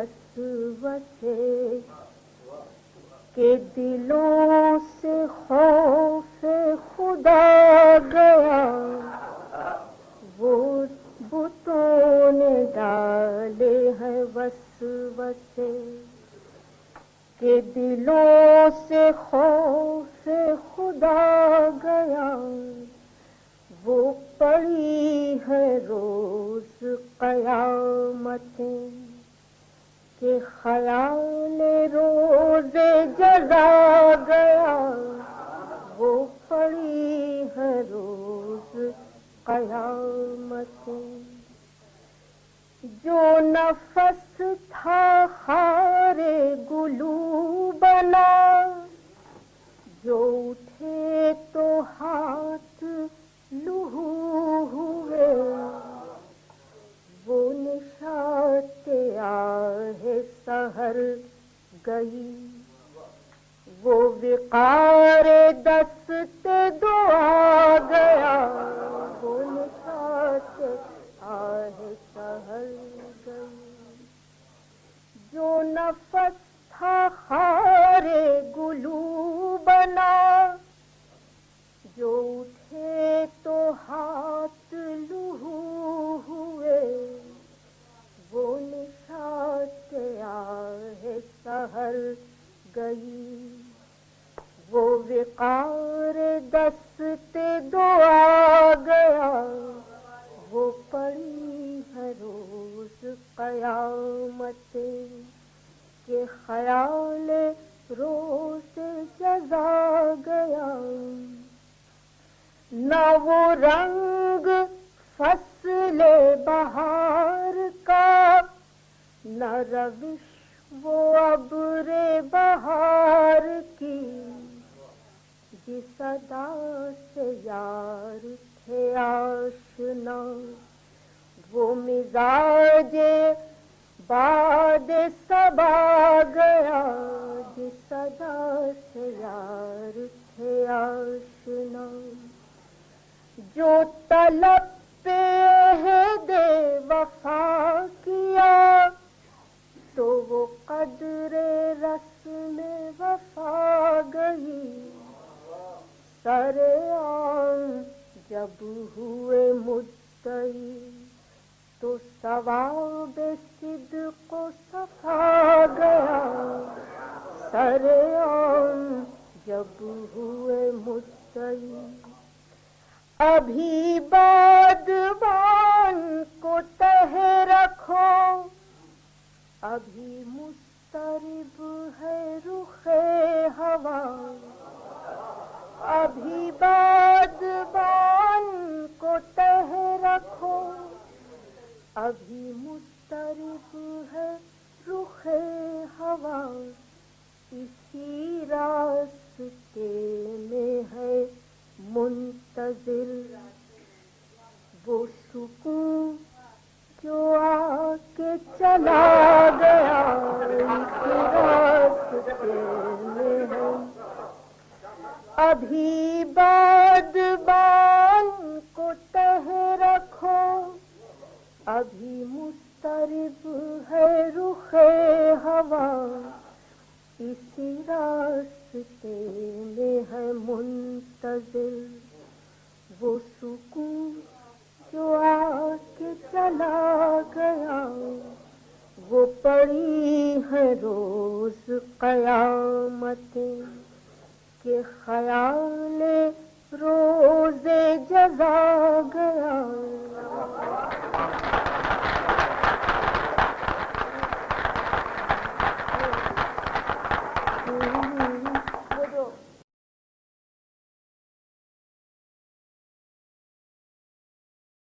وسوسے کہ دلوں سے خوف خدا گیا، وہ بتوں نے ڈالے ہیں وسوسے کہ دلوں سے خوف خدا گیا، وہ پڑی ہے روز قیامتیں کہ خیال روز جزا گیا، وہ پڑی ہے روز قیامتیں۔ جو نفس تھا خار گلو بنا، جو اٹھے تو ہاتھ لہو ہوئے، وہ نشاط آہ سحر گئی، وہ وقار دست دعا گیا، وہ نشاط آہ سحر گئی۔ جو نفس تھا خار گلو بنا، جو اٹھے تو ہاتھ لہو ہوئے، وہ نشاط آہ سحر گئی، وہ وقار دست دعا گیا، وہ پڑی ہے روز قیامتیں کہ خیال روز جزا گیا۔ نہ وہ رنگ فصل بہار کا، نہ روش وہ ابر بہار کی، جس ادا سے یار تھے آشنا، وہ مزاج باد صبا گیا، جس ادا سے یار تھے آشنا۔ جو طلب پہ عہد وفا کیا، تو وہ قدر رسم وفا گئی، سر عام جب ہوئے مدعی، تو ثواب صدق و صفا گیا، سر عام جب ہوئے مدعی۔ ابھی بادبان کو تہ رکھو، ابھی مضطرب ہے رخ ہوا، ابھی بادبان کو تہ رکھو، ابھی مضطرب ہے رخ ہوا، اسی راستے میں ہے منتظر وہ سکون جو آ کے چلا گیا، اسی راستے میں ہے۔ ابھی بادبان کو تہ رکھو، ابھی مضطرب ہے رخ ہوا، اسی راستے میں ہے منتظر وہ سکون جو آ کے چلا گیا، وہ پڑی ہے روز قیامتیں کہ خیال روز جزا گیا۔